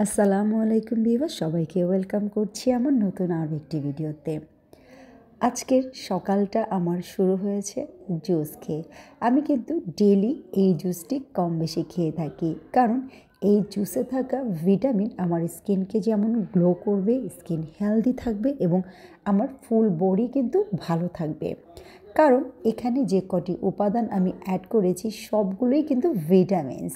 আসসালামু আলাইকুম ভিউয়ার্স, সবাইকে ওয়েলকাম করছি আমার নতুন আরও একটি ভিডিওতে। আজকের সকালটা আমার শুরু হয়েছে জুস খেয়ে। আমি কিন্তু ডেইলি এই জুসটি কম বেশি খেয়ে থাকি, কারণ এই জুসে থাকা ভিটামিন আমার স্কিনকে যেমন গ্লো করবে, স্কিন হেলদি থাকবে এবং আমার ফুল বডি কিন্তু ভালো থাকবে। কারণ এখানে যে কটি উপাদান আমি অ্যাড করেছি সবগুলোই কিন্তু ভিটামিনস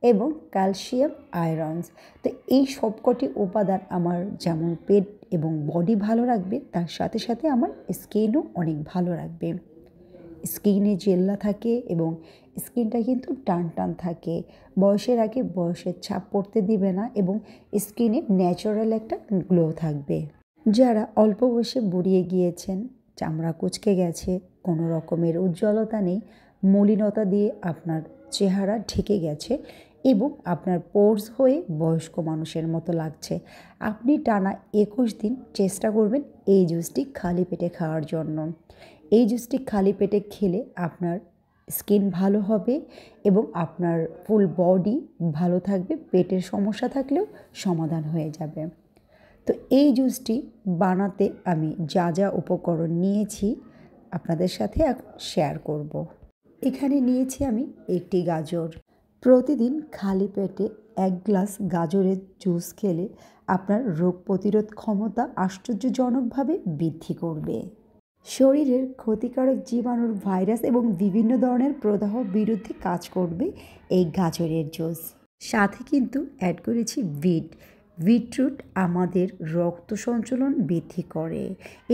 এবং ক্যালসিয়াম, আয়রনস। তো এই সবকটি উপাদান আমার যেমন পেট এবং বডি ভালো রাখবে, তার সাথে সাথে আমার স্কিনও অনেক ভালো রাখবে। স্কিনে জেল্লা থাকে এবং স্কিনটা কিন্তু টান টান থাকে, বয়সের আগে বয়সের ছাপ পড়তে দিবে না এবং স্কিনে ন্যাচারাল একটা গ্লো থাকবে। যারা অল্প বয়সে বুড়িয়ে গিয়েছেন, চামড়া কুঁচকে গেছে, কোনো রকমের উজ্জ্বলতা নেই, মলিনতা দিয়ে আপনার চেহারা ঢেকে গেছে এবং আপনার পোর্স হয়ে বয়স্ক মানুষের মতো লাগছে, আপনি টানা 21 দিন চেষ্টা করবেন এই জুসটি খালি পেটে খাওয়ার জন্য। এই জুসটি খালি পেটে খেলে আপনার স্কিন ভালো হবে এবং আপনার ফুল বডি ভালো থাকবে, পেটের সমস্যা থাকলেও সমাধান হয়ে যাবে। তো এই জুসটি বানাতে আমি যা যা উপকরণ নিয়েছি আপনাদের সাথে শেয়ার করব। এখানে নিয়েছি আমি একটি গাজর। প্রতিদিন খালি পেটে 1 গ্লাস গাজরের জুস খেলে আপনার রোগ প্রতিরোধ ক্ষমতা আশ্চর্যজনকভাবে বৃদ্ধি করবে। শরীরের ক্ষতিকারক জীবাণুর, ভাইরাস এবং বিভিন্ন ধরনের প্রদাহ বিরুদ্ধে কাজ করবে এই গাজরের জুস। সাথে কিন্তু অ্যাড করেছি বিটরুট আমাদের রক্ত সঞ্চালন বৃদ্ধি করে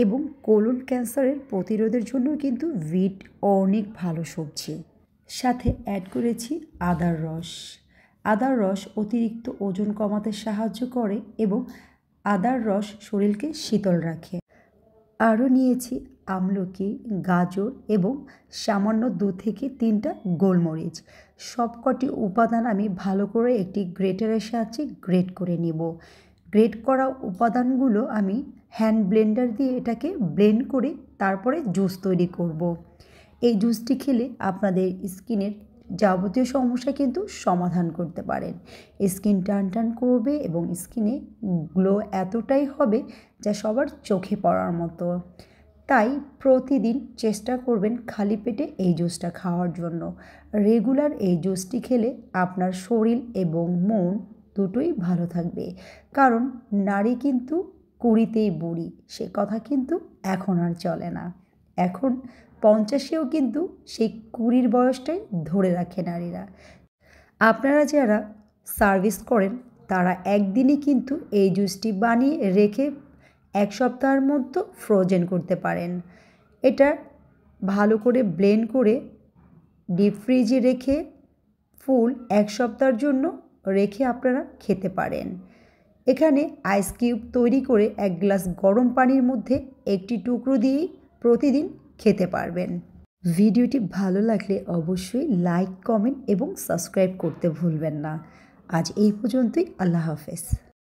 এবং কোলন ক্যান্সারের প্রতিরোধের জন্য কিন্তু বিট অনেক ভালো সবজি। সাথে অ্যাড করেছি আদার রস। আদার রস অতিরিক্ত ওজন কমাতে সাহায্য করে এবং আদার রস শরীরকে শীতল রাখে। আরও নিয়েছি আমলকি, গাজর এবং সামান্য 2 থেকে 3টা গোলমরিচ। সবকটি উপাদান আমি ভালো করে একটি গ্রেটারের সাহায্যে গ্রেট করে নিব। গ্রেট করা উপাদানগুলো আমি হ্যান্ড ব্লেন্ডার দিয়ে এটাকে ব্লেন্ড করে তারপরে জুস তৈরি করব। এই জুসটি খেলে আপনাদের স্কিনের যাবতীয় সমস্যা কিন্তু সমাধান করতে পারেন। স্কিন টান টান করবে এবং স্কিনে গ্লো এতটাই হবে যা সবার চোখে পড়ার মতো। তাই প্রতিদিন চেষ্টা করবেন খালি পেটে এই জুসটা খাওয়ার জন্য। রেগুলার এই জুসটি খেলে আপনার শরীর এবং মন দুটোই ভালো থাকবে, কারণ নারী কিন্তু 20তেই বুড়ি, সে কথা কিন্তু এখন আর চলে না। এখন 50এও কিন্তু সেই 20 বয়সটাই ধরে রাখে নারীরা। আপনারা যারা সার্ভিস করেন তারা একদিনই কিন্তু এই জুসটি বানিয়ে রেখে 1 সপ্তাহের মধ্যে ফ্রোজেন করতে পারেন। এটা ভালো করে ব্লেন্ড করে ডিপ ফ্রিজে রেখে ফুল 1 সপ্তাহের জন্য রেখে আপনারা খেতে পারেন। এখানে আইস কিউব তৈরি করে 1 গ্লাস গরম পানির মধ্যে একটি টুকরো দিয়েই প্রতিদিন খেতে পারবেন। ভিডিওটি ভালো লাগলে অবশ্যই লাইক, কমেন্ট এবং সাবস্ক্রাইব করতে ভুলবেন না। আজ এই পর্যন্তই। আল্লাহ হাফেজ।